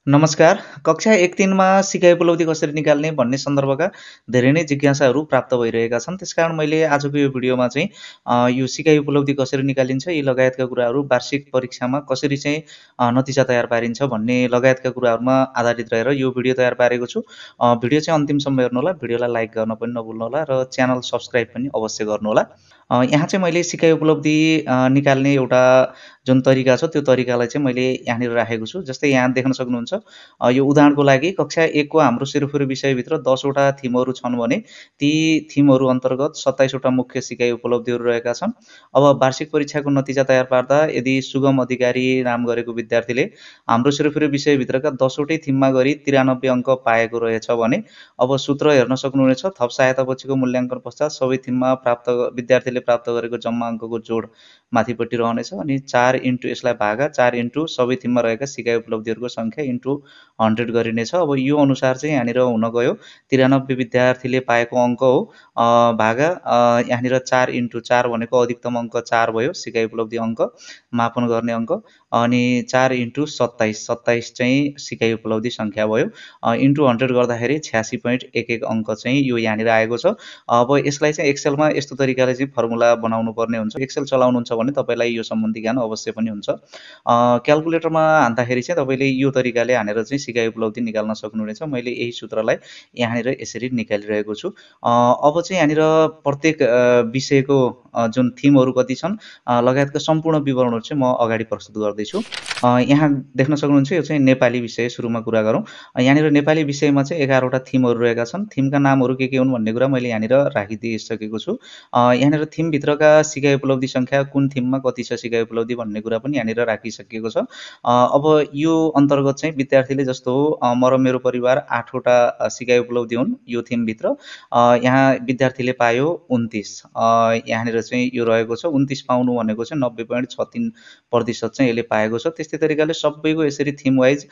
नमस्कार। कक्षा 1-3 मा सिकाइ उपलब्धि कसरी निकाल्ने भन्ने सन्दर्भका धेरै नै जिज्ञासाहरू प्राप्त भइरहेका छन्। त्यसकारण मैले आजको यो भिडियोमा चाहिँ यो सिकाइ उपलब्धि कसरी निकालिन्छ यी लगायतका कुराहरू, वार्षिक परीक्षामा कसरी चाहिँ नतिजा तयार पारिन्छ भन्ने लगायतका कुराहरूमा आधारित रहेर यो भिडियो तयार पारेको छु। भिडियो चाहिँ अन्तिमसम्म हेर्नुहोला, भिडियोलाई लाइक गर्न पनि नभुल्नुहोला र च्यानल सब्स्क्राइब पनि अवश्य गर्नुहोला। यहाँ चाहिँ मैले सिकाइ उपलब्धि निकाल्ने एउटा जुन तरिका छ त्यो तरिकालाई चाहिँ मैले यहाँनिर राखेको छु। जस्तै यहाँ देख्न सक्नुहुन्छ यो उदाहरणको लागि कक्षा 1 को हाम्रो सेरोफेरो विषयभित्र 10 वटा थिमहरू छन् भने ती थिमहरू अन्तर्गत 27 वटा मुख्य सिकाइ उपलब्धिहरू रहेका छन्। अब वार्षिक परीक्षाको नतिजा तयार पार्दा यदि सुगम अधिकारी नाम गरेको विद्यार्थीले हाम्रो सेरोफेरो विषयभित्रका 10 वटै थिममा गरी 93 अङ्क पाएको रहेछ भने अब सूत्र हेर्न सक्नुहुनेछ। थप सहायतापछिको मूल्याङ्कन पश्चात सबै थिममा विद्यार्थीले प्राप्त गरेको जम्मा अङ्कको जोड माथिपट्टि रहनेछ अनि 4 इन्टु यसलाई भागा 4 इन्टु सबै थिममा रहेका सिकाइ उपलब्धिहरूको सङ्ख्या इन्टु 100 गरिनेछ। अब यो अनुसार चाहिँ यहाँनिर हुन गयो 93 विद्यार्थीले पाएको अङ्क हो भागा यहाँनिर 4 इन्टु 4 भनेको अधिकतम अङ्क 4 भयो सिकाइ उपलब्धि अङ्क मापन गर्ने अङ्क अनि 4 इन्टु 27 चाहिँ सिकाइ उपलब्धि सङ्ख्या भयो इन्टु 100 गर्दाखेरि 86.11 अङ्क चाहिँ यो यहाँनिर आएको छ। अब यसलाई चाहिँ एक्सेलमा यस्तो तरिकाले चाहिँ फर्मुला बनाउनु पर्ने हुन्छ। एक्सेल चलाउनुहुन्छ भने तपाईँलाई यो सम्बन्धी ज्ञान अवश्य पनि हुन्छ। क्यालकुलेटरमा हान्दाखेरि चाहिँ तपाईँले यो तरिकाले हानेर चाहिँ सिकाइ उपलब्धि निकाल्न सक्नुहुनेछ। मैले यही सूत्रलाई यहाँनिर यसरी निकालिरहेको छु। अब चाहिँ यहाँनिर प्रत्येक विषयको जुन थिमहरू कति छन् लगायतका सम्पूर्ण विवरणहरू चाहिँ म अगाडि प्रस्तुत गर्दैछु। यहाँ देख्न सक्नुहुन्छ यो चाहिँ नेपाली विषय सुरुमा कुरा गरौँ। यहाँनिर नेपाली विषयमा चाहिँ 11 वटा थिमहरू रहेका छन्। थिमका नामहरू के हुन् भन्ने कुरा मैले यहाँनिर राखिदिइसकेको छु। यहाँनिर थिमभित्रका सिकाइ उपलब्धि सङ्ख्या कुन थिममा कति छ सिकाइ उपलब्धि भन्ने कुरा पनि यहाँनिर राखिसकिएको छ। अब यो अन्तर्गत चाहिँ विद्यार्थीले जस्तो हो म र मेरो परिवार 8 वटा सिकाइ उपलब्धि हुन् यो थिमभित्र। यहाँ विद्यार्थीले पायो 29। यहाँनिर चाहिँ यो रहेको छ 29 पाउनु भनेको चाहिँ 90.63% चाहिँ यसले पाएको छ। त्यस्तै तरिकाले सबैको यसरी थिम वाइज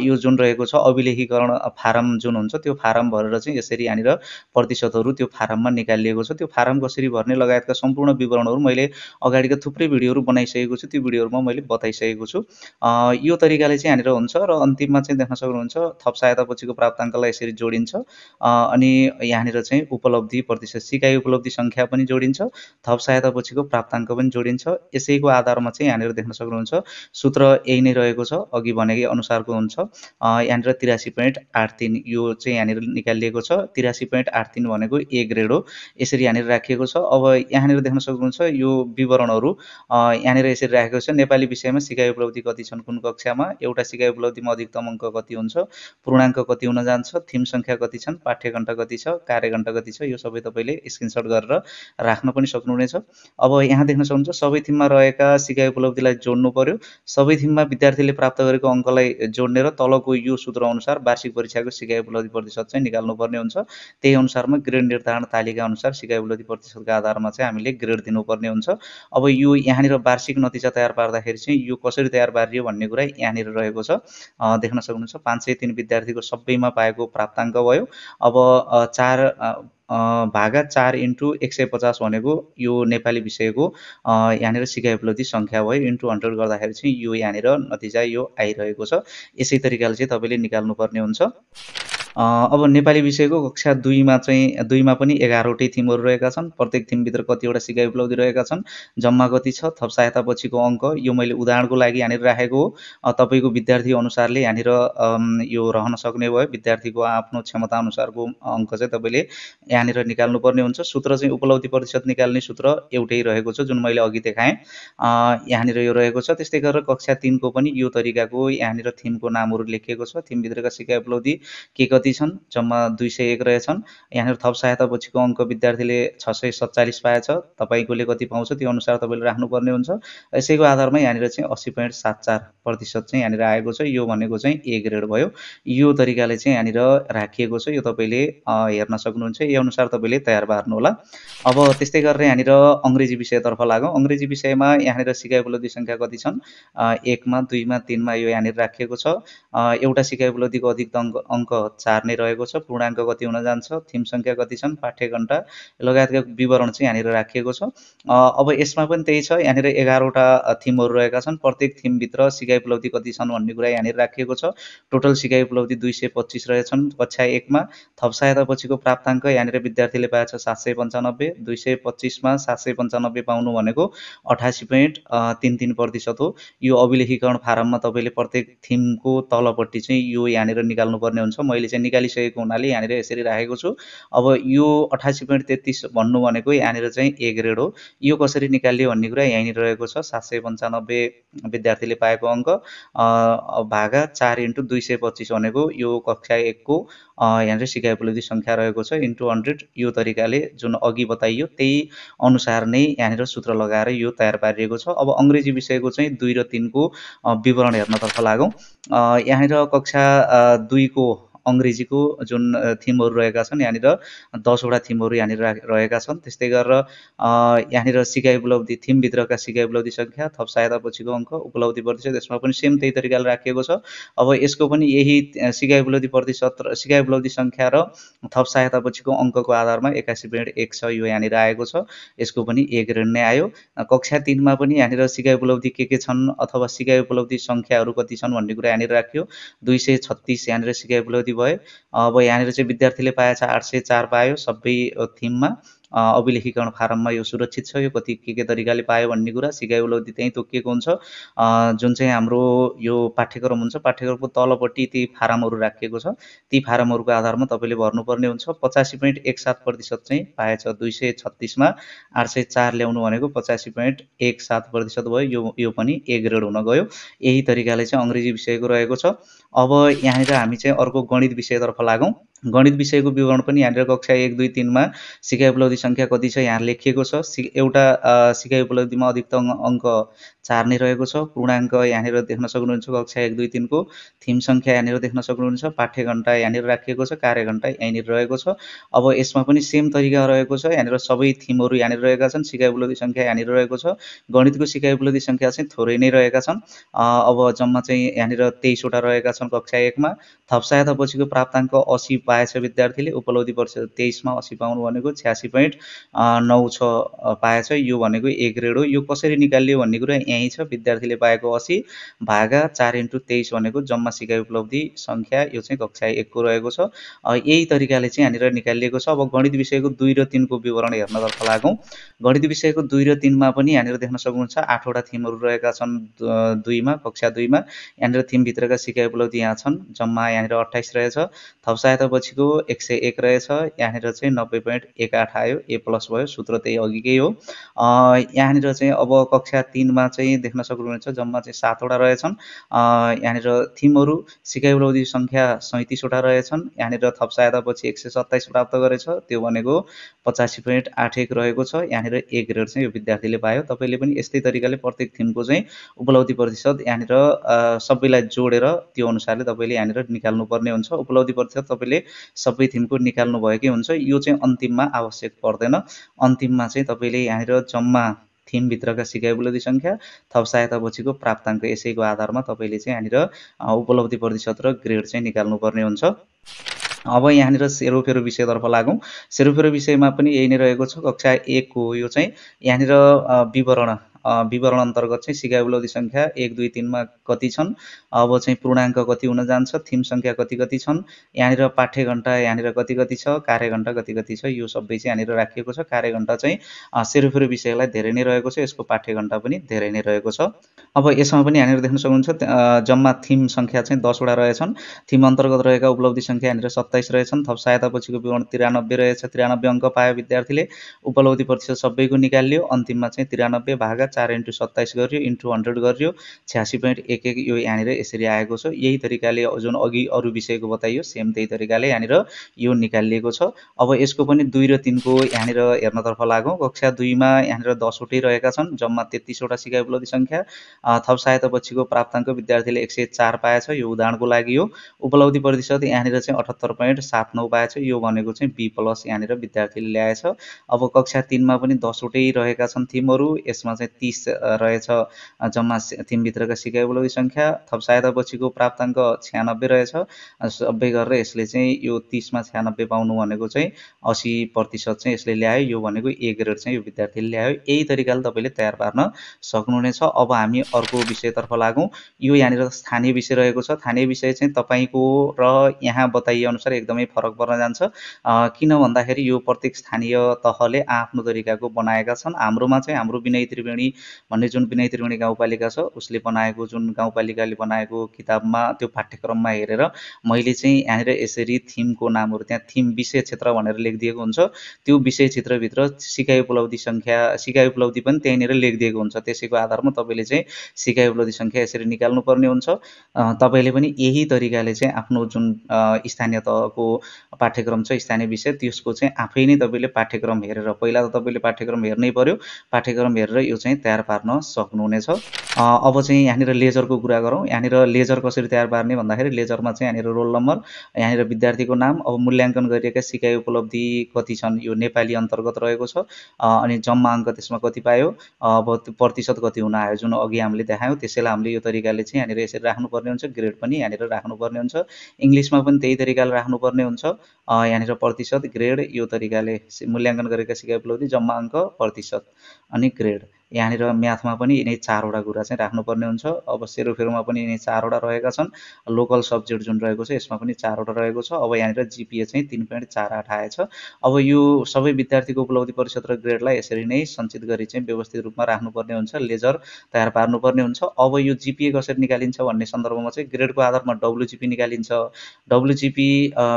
यो जुन रहेको छ अभिलेखीकरण फारम जुन हुन्छ त्यो फारम भरेर चाहिँ यसरी यहाँनिर प्रतिशतहरू त्यो फारममा निकालिएको छ। त्यो फारम कसरी भर्ने लगायतका सम्पूर्ण विवरणहरू मैले अगाडिका थुप्रै भिडियोहरू बनाइसकेको छु। त्यो भिडियोहरूमा मैले बताइसकेको छु। यो तरिकाले चाहिँ यहाँनिर हुन्छ र अन्तिममा चाहिँ देख्न सक्नुहुन्छ थप सहायतापछिको प्राप्ताङ्कलाई यसरी जोडिन्छ अनि यहाँनिर चाहिँ उपलब्धि प्रतिशत सिकाइ उपलब्धि सङ्ख्या पनि जोडिन्छ, थप सहायतापछिको प्राप्ताङ्क पनि जोडिन्छ। यसैको आधारमा चाहिँ यहाँनिर देख्न सक्नुहुन्छ सूत्र यही नै रहेको छ अघि भनेकै अनुसारको हुन्छ। यहाँनिर 83.83 यो चाहिँ यहाँनिर निकालिएको छ। 83.83 भनेको ए ग्रेड हो। यसरी यहाँनिर राखिएको छ। अब यहाँनिर देख्न सक्नुहुन्छ यो विवरणहरू यहाँनिर यसरी राखेको छ। नेपाली विषयमा सिकाइ उपलब्धि कति छन् कुन कक्षामा, एउटा सिकाइ उपलब्धिमा अधिकतम अङ्क कति हुन्छ, पूर्णाङ्क कति हुन जान्छ, थिम सङ्ख्या कति छन्, पाठ्यघण्टा कति छ, कार्यघण्टा कति छ, यो सबै तपाईँले स्क्रिनसट गरेर राख्न पनि सक्नुहुनेछ। अब यहाँ देख्न सक्नुहुन्छ सबै थिममा रहेका सिकाइ उपलब्धिलाई जोड्नु पर्यो। सबै थिममा विद्यार्थीले प्राप्त गरेको अङ्कलाई जोड्ने र तलको यो सूत्र अनुसार वार्षिक परीक्षाको सिकाइ उपलब्धि प्रतिशत चाहिँ निकाल्नुपर्ने हुन्छ। त्यही अनुसारमा ग्रेड निर्धारण तालिका अनुसार सिकाइ उपलब्धि प्रतिशतका आधारमा चाहिँ हामीले ग्रेड दिनुपर्ने हुन्छ। अब यो यहाँनिर वार्षिक नतिजा तयार पार्दाखेरि चाहिँ यो कसरी तयार पारियो भन्ने कुरा यहाँनिर रहेको छ। देख्न सक्नुहुन्छ 503 विद्यार्थीको सबैमा पाएको प्राप्ताङ्क भयो। अब 4 भागा 4 इन्टु 150 भनेको यो नेपाली विषयको यहाँनिर सिकाइ उपलब्धि सङ्ख्या भयो इन्टु 100 गर्दाखेरि चाहिँ यो यहाँनिर नतिजा यो आइरहेको छ। यसै तरिकाले चाहिँ तपाईँले निकाल्नुपर्ने हुन्छ। अब नेपाली विषयको कक्षा 2 मा पनि 11 वटै थिमहरू रहेका छन्। प्रत्येक थिमभित्र कतिवटा सिकाइ उपलब्धि रहेका छन्, जम्मा कति छ, थप सहायतापछिको अङ्क यो मैले उदाहरणको लागि यहाँनिर राखेको हो। तपाईँको विद्यार्थी अनुसारले यहाँनिर यो रहन सक्ने भयो। विद्यार्थीको आफ्नो क्षमता अनुसारको अङ्क चाहिँ तपाईँले यहाँनिर निकाल्नुपर्ने हुन्छ। सूत्र चाहिँ उपलब्धि प्रतिशत निकाल्ने सूत्र एउटै रहेको छ जुन मैले अघि देखाएँ। यहाँनिर यो रहेको छ। त्यस्तै गरेर कक्षा 3 को पनि यो तरिकाको यहाँनिर थिमको नामहरू लेखिएको छ। थिमभित्रका सिकाइ उपलब्धि के कति छन्, जम्मा 201 रहेछन्। यहाँनिर थप सहायतापछिको अङ्क विद्यार्थीले 647 पाएछ। तपाईँकोले कति पाउँछ त्यो अनुसार तपाईँले राख्नुपर्ने हुन्छ। यसैको आधारमा यहाँनिर चाहिँ 80.74% चाहिँ यहाँनिर आएको छ। यो भनेको चाहिँ ए ग्रेड भयो। यो तरिकाले चाहिँ यहाँनिर राखिएको छ। यो तपाईँले हेर्न सक्नुहुन्छ। यो अनुसार तपाईँले तयार पार्नुहोला। अब त्यस्तै गरेर यहाँनिर अङ्ग्रेजी विषयतर्फ लागौँ। अङ्ग्रेजी विषयमा यहाँनिर सिकाइ उपलब्धि सङ्ख्या कति छन् 1 मा 2 मा 3 मा यो यहाँनिर राखिएको छ। एउटा सिकाइ उपलब्धिको अधिकतम अङ्क 4 4 नै रहेको छ। पूर्णाङ्क कति हुन जान्छ, थिम संख्या कति छन्, पाठ्यघण्टा लगायतका विवरण चाहिँ यहाँनिर राखिएको छ। अब यसमा पनि त्यही छ, यहाँनिर 11 वटा थिमहरू रहेका छन्। प्रत्येक थिमभित्र सिकाइ उपलब्धि कति छन् भन्ने कुरा यहाँनिर राखिएको छ। टोटल सिकाइ उपलब्धि 225 रहेछन् कक्षा 1 मा। थप सहायता पछिको प्राप्ताङ्क यहाँनिर विद्यार्थीले पाएछ 795, 225 मा 795 पाउनु भनेको 88.33% हो। यो अभिलेखीकरण फारममा तपाईँले प्रत्येक थिमको तलपट्टि चाहिँ यो यहाँनिर निकाल्नुपर्ने हुन्छ। मैले चाहिँ निकालिसकेको हुनाले यहाँनिर यसरी राखेको छु। अब यो 88.33 भन्नु भनेको यहाँनिर चाहिँ ए ग्रेड हो। यो कसरी निकालियो भन्ने कुरा यहीँनिर रहेको छ। 795 विद्यार्थीले पाएको अङ्क भागा 4 × 225 भनेको यो कक्षा 1 को यहाँनिर सिकाइ उपलब्धि सङ्ख्या रहेको छ इन्टु 100। यो तरिकाले जुन अघि बताइयो त्यही अनुसार नै यहाँनिर सूत्र लगाएर यो तयार पारिएको छ। अब अङ्ग्रेजी विषयको चाहिँ 2 र 3 को विवरण हेर्नतर्फ लागौँ। यहाँनिर कक्षा 2 को अङ्ग्रेजीको जुन थिमहरू रहेका छन्, यहाँनिर 10 वटा थिमहरू यहाँनिर रहेका छन्। त्यस्तै गरेर यहाँनिर सिकाइ उपलब्धि थिमभित्रका सिकाइ उपलब्धि सङ्ख्या, थप सहायता पछिको अङ्क, उपलब्धि प्रतिशत यसमा पनि सेम त्यही तरिकाले राखिएको छ। अब यसको पनि यही सिकाइ उपलब्धि प्रतिशत र सिकाइ उपलब्धि सङ्ख्या र थप सहायता पछिको अङ्कको आधारमा 81.1 छ, यो यहाँनिर आएको छ। यसको पनि ए ग्रेड नै आयो। कक्षा 3 मा पनि यहाँनिर सिकाइ उपलब्धि के छन् अथवा सिकाइ उपलब्धि सङ्ख्याहरू कति छन् भन्ने कुरा यहाँनिर राखियो। 236 यहाँनिर सिकाइ उपलब्धि भयो। अब यहाँनिर चाहिँ विद्यार्थीले पाएछ 804 पायो सबै थिममा। अभिलेखीकरण फारममा यो सुरक्षित छ। यो कति के तरिकाले पायो भन्ने कुरा सिकाइ उपलब्धि त्यहीँ तोकिएको हुन्छ। जुन चाहिँ हाम्रो यो पाठ्यक्रम हुन्छ, पाठ्यक्रमको तलपट्टि ती फारमहरू राखिएको छ। ती फारमहरूको आधारमा तपाईँले भर्नुपर्ने हुन्छ। 85.17% चाहिँ पाएछ 236 मा। 804 ल्याउनु भनेको 85.17% भयो। यो पनि ए ग्रेड हुन गयो। यही तरिकाले चाहिँ अङ्ग्रेजी विषयको रहेको छ। अब यहाँनिर हामी चाहिँ अर्को गणित विषयतर्फ लागौँ। गणित विषयको विवरण पनि यहाँनिर कक्षा 1, 2, 3 मा सिकाइ उपलब्धि सङ्ख्या कति छ यहाँ लेखिएको छ। एउटा सिकाइ उपलब्धिमा अधिकतम अङ्क 4 नै रहेको छ। पूर्णाङ्क यहाँनिर देख्न सक्नुहुन्छ कक्षा 1, 2, 3 को। थिम सङ्ख्या यहाँनिर देख्न सक्नुहुन्छ। पाठ्यघण्टा यहाँनिर राखिएको छ। कार्यघण्टा यहीँनिर रहेको छ। अब यसमा पनि सेम तरिका रहेको छ। यहाँनिर सबै थिमहरू यहाँनिर रहेका छन्। सिकाइ उपलब्धि सङ्ख्या यहाँनिर रहेको छ। गणितको सिकाइ उपलब्धि सङ्ख्या चाहिँ थोरै नै रहेका छन्। अब जम्मा चाहिँ यहाँनिर 23 वटा रहेका छन् कक्षा 1 मा। थप सहायता पछिको प्राप्ताङ्क 80 पाएछ विद्यार्थीले। उपलब्धि प्रतिशत 23 मा 80 पाउनु भनेको 86.96 पाएछ। यो भनेको ए ग्रेड हो। यो कसरी निकालियो भन्ने कुरा यहीँ छ। विद्यार्थीले पाएको 80 भागा 4 × 23 भनेको जम्मा सिकाइ उपलब्धि सङ्ख्या यो चाहिँ कक्षा 1 को रहेको छ। यही तरिकाले चाहिँ यहाँनिर निकालिएको छ। अब गणित विषयको 2 र 3 को विवरण हेर्नतर्फ लागौँ। गणित विषयको 2 र 3 मा पनि यहाँनिर देख्न सक्नुहुन्छ 8 वटा थिमहरू रहेका छन् 2 मा, कक्षा 2 मा। यहाँनिर थिमभित्रका सिकाइ उपलब्धि यहाँ छन्। जम्मा यहाँनिर 28 रहेछ। थप सहायता पछिको 101 रहेछ। यहाँनिर चाहिँ 90.18 आयो। ए प्लस भयो। सूत्र त्यही अघिकै हो। यहाँनिर चाहिँ अब कक्षा 3 मा चाहिँ देख्न सक्नुहुन्छ जम्मा चाहिँ 7 वटा रहेछन्। यहाँनिर थिमहरू सिकाइ उपलब्धि सङ्ख्या 37 वटा रहेछन्। यहाँनिर थप सहायता पछि 127 प्राप्त गरेछ। त्यो भनेको 85.81 रहेको छ। यहाँनिर ए ग्रेड चाहिँ यो विद्यार्थीले पायो। तपाईँले पनि यस्तै तरिकाले प्रत्येक थिमको चाहिँ उपलब्धि प्रतिशत यहाँनिर सबैलाई जोडेर त्यो अनुसारले तपाईँले यहाँनिर निकाल्नुपर्ने हुन्छ। उपलब्धि प्रतिशत तपाईँले सबै थिमको निकाल्नु भएकै हुन्छ। यो चाहिँ अन्तिममा आवश्यक पर्दैन। अन्तिममा चाहिँ तपाईँले यहाँनिर जम्मा थिमभित्रका सिकाइ उपलब्धि सङ्ख्या, थप सहायता पछिको प्राप्ताङ्क यसैको आधारमा तपाईँले चाहिँ यहाँनिर उपलब्धि प्रतिशत र ग्रेड चाहिँ निकाल्नुपर्ने हुन्छ। अब यहाँनिर सेरोफेरो विषयतर्फ लागौँ। सेरोफेरो विषयमा पनि यही नै रहेको छ। कक्षा 1 को यो चाहिँ यहाँनिर विवरण अन्तर्गत चाहिँ सिकाइ उपलब्धि सङ्ख्या 1, 2, 3 मा कति छन्, अब चाहिँ पूर्णाङ्क कति हुन जान्छ, थिम सङ्ख्या कति छन्, यहाँनिर पाठ्यघण्टा यहाँनिर कति छ, कार्यघण्टा कति छ, यो सबै चाहिँ यहाँनिर राखिएको छ। कार्यघण्टा चाहिँ सेरोफेरो विषयलाई धेरै नै रहेको छ। यसको पाठ्यघण्टा पनि धेरै नै रहेको छ। अब यसमा पनि यहाँनिर देख्न सक्नुहुन्छ जम्मा थिम सङ्ख्या चाहिँ 10 वटा रहेछन्। थिम अन्तर्गत रहेका उपलब्धि सङ्ख्या यहाँनिर 27 रहेछन्। थप सहायता पछिको विवरण 93 रहेछ। 93 अङ्क पायो विद्यार्थीले। उपलब्धि प्रतिशत सबैको निकालियो। अन्तिममा चाहिँ 93 भागा 4 × 27 गरियो इन्टु 100 गरियो 86.11 यो यहाँनिर यसरी आएको छ। यही तरिकाले जुन अघि अरू विषयको बताइयो सेम त्यही तरिकाले यहाँनिर यो निकालिएको छ। अब यसको पनि 2 र 3 को यहाँनिर हेर्नतर्फ लागौँ। कक्षा 2 मा यहाँनिर 10 वटै रहेका छन्। जम्मा 33 वटा सिकाइ उपलब्धि सङ्ख्या। थप सहायता पछिको प्राप्ताङ्क विद्यार्थीले 104 पाएछ, यो उदाहरणको लागि हो। उपलब्धि प्रतिशत यहाँनिर चाहिँ 78.79 पाएछ, यो भनेको चाहिँ B+ यहाँनिर विद्यार्थीले ल्याएछ। अब कक्षा 3मा पनि 10 वटै रहेका छन् थिमहरू, यसमा चाहिँ 30 रहेछ जम्मा थिमभित्रका सिकाइ उपलब्धि सङ्ख्या। थप सहायता पछिको प्राप्ताङ्क 96 रहेछ, 90 गरेर यसले चाहिँ यो 30मा 96 पाउनु भनेको चाहिँ 80% चाहिँ यसले ल्यायो, यो भनेको A ग्रेड चाहिँ यो विद्यार्थीले ल्यायो। यही तरिकाले तपाईँले तयार पार्न सक्नुहुनेछ। अब हामी अर्को विषयतर्फ लागौँ। यो यहाँनिर स्थानीय विषय रहेको छ। स्थानीय विषय चाहिँ तपाईँको र यहाँ बताइए अनुसार एकदमै फरक पर्न जान्छ, किन भन्दाखेरि यो प्रत्येक स्थानीय तहले आफ्नो तरिकाको बनाएका छन्। हाम्रोमा चाहिँ हाम्रो विनय त्रिवेणी भन्ने जुन विनय त्रिवेणी गाउँपालिका छ उसले बनाएको, जुन गाउँपालिकाले बनाएको किताबमा त्यो पाठ्यक्रममा हेरेर मैले चाहिँ यहाँनिर यसरी थिमको नामहरू, त्यहाँ थिम विषय क्षेत्र भनेर लेखिदिएको हुन्छ, त्यो विषय क्षेत्रभित्र सिकाइ उपलब्धि सङ्ख्या, सिकाइ उपलब्धि पनि त्यहीँनिर लेखिदिएको हुन्छ। त्यसैको आधारमा तपाईँले चाहिँ सिकाइ उपलब्धि सङ्ख्या यसरी निकाल्नुपर्ने हुन्छ। तपाईँले पनि यही तरिकाले चाहिँ आफ्नो जुन स्थानीय तहको पाठ्यक्रम छ, स्थानीय विषय, त्यसको चाहिँ आफै नै तपाईँले पाठ्यक्रम हेरेर, पहिला त तपाईँले पाठ्यक्रम हेर्नै पर्यो, पाठ्यक्रम हेरेर यो चाहिँ तयार पार्न सक्नुहुनेछ। अब चाहिँ यहाँनिर लेजरको कुरा गरौँ। यहाँनिर लेजर कसरी तयार पार्ने भन्दाखेरि लेजरमा चाहिँ यहाँनिर रोल नम्बर, यहाँनिर विद्यार्थीको नाम, अब मूल्याङ्कन गरिएका सिकाइ उपलब्धि कति छन् यो नेपाली अन्तर्गत रहेको छ, अनि जम्मा अङ्क त्यसमा कति पायो, अब त्यो प्रतिशत कति हुन आयो, जुन अघि हामीले देखायौँ त्यसैलाई हामीले यो तरिकाले चाहिँ यहाँनिर यसरी राख्नुपर्ने हुन्छ। ग्रेड पनि यहाँनिर राख्नुपर्ने हुन्छ। इङ्ग्लिसमा पनि त्यही तरिकाले राख्नुपर्ने हुन्छ। यहाँनिर प्रतिशत, ग्रेड, यो तरिकाले मूल्याङ्कन गरेका सिकाइ उपलब्धि, जम्मा अङ्क, प्रतिशत अनि ग्रेड। यहाँनिर म्याथमा पनि यिनै 4वटा कुरा चाहिँ राख्नुपर्ने हुन्छ। अब सेरोफेरोमा पनि यिनै 4वटा रहेका छन्। लोकल सब्जेक्ट जुन रहेको छ यसमा पनि 4वटा रहेको छ। अब यहाँनिर जिपिए चाहिँ 3.48 आएछ। अब यो सबै विद्यार्थीको उपलब्धि प्रतिशत र ग्रेडलाई यसरी नै सञ्चित गरी चाहिँ व्यवस्थित रूपमा राख्नुपर्ने हुन्छ, लेजर तयार पार्नुपर्ने हुन्छ। अब यो जिपिए कसरी निकालिन्छ भन्ने सन्दर्भमा चाहिँ ग्रेडको आधारमा डब्लुजिपी निकालिन्छ, डब्लुजिपी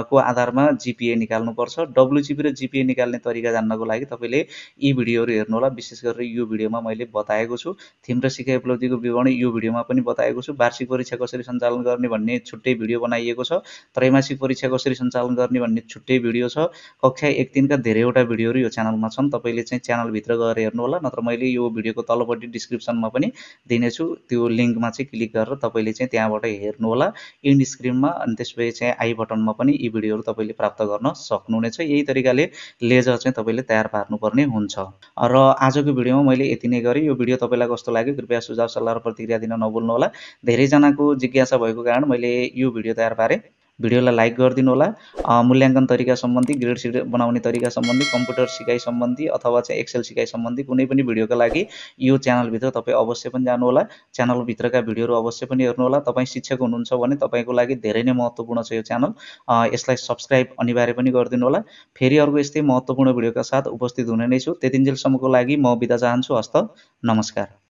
को आधारमा जिपिए निकाल्नुपर्छ। डब्लुजिपी र जिपिए निकाल्ने तरिका जान्नको लागि तपाईँले यी भिडियोहरू हेर्नुहोला। विशेष गरेर यो भिडियोमा मैले बताएको छु। थिम र सिकाइ उपलब्धिको विवरण यो भिडियोमा पनि बताएको छु। वार्षिक परीक्षा कसरी सञ्चालन गर्ने भन्ने छुट्टै भिडियो बनाइएको छ। त्रैमासिक परीक्षा कसरी सञ्चालन गर्ने भन्ने छुट्टै भिडियो छ। कक्षा 1-3 का धेरैवटा भिडियोहरू यो च्यानलमा छन्, तपाईँले चाहिँ च्यानलभित्र गएर हेर्नुहोला, नत्र मैले यो भिडियोको तलपट्टि डिस्क्रिप्सनमा पनि दिनेछु, त्यो लिङ्कमा चाहिँ क्लिक गरेर तपाईँले चाहिँ त्यहाँबाट हेर्नुहोला इन्ड स्क्रिनमा, अनि त्यसपछि चाहिँ आई बटनमा पनि यी भिडियोहरू तपाईँले प्राप्त गर्न सक्नुहुनेछ। यही तरिकाले लेजर चाहिँ तपाईँले तयार पार्नुपर्ने हुन्छ। र आजको भिडियोमा मैले यति नै गरेँ। यो भिडियो तपाईँलाई कस्तो लाग्यो कृपया सुझाव सल्लाह र प्रतिक्रिया दिन नभुल्नुहोला। धेरैजनाको जिज्ञासा भएको कारण मैले यो भिडियो तयार पारेँ। भिडियोलाई लाइक गरिदिनु होला। मूल्याङ्कन तरिका सम्बन्धी, ग्रेड सिट बनाउने तरिका सम्बन्धी, कम्प्युटर सिकाइ सम्बन्धी अथवा चाहिँ एक्सेल सिकाइ सम्बन्धी कुनै पनि भिडियोका लागि यो च्यानलभित्र तपाईँ अवश्य पनि जानुहोला। च्यानलभित्रका भिडियोहरू अवश्य पनि हेर्नुहोला। तपाईँ शिक्षक हुनुहुन्छ भने तपाईँको लागि धेरै नै महत्त्वपूर्ण छ यो च्यानल। यसलाई सब्सक्राइब अनिवार्य पनि गरिदिनु होला। फेरि अर्को यस्तै महत्त्वपूर्ण भिडियोका साथ उपस्थित हुने नै छु। त्यतिन्जेलसम्मको लागि म बिदा चाहन्छु। हस्त, नमस्कार।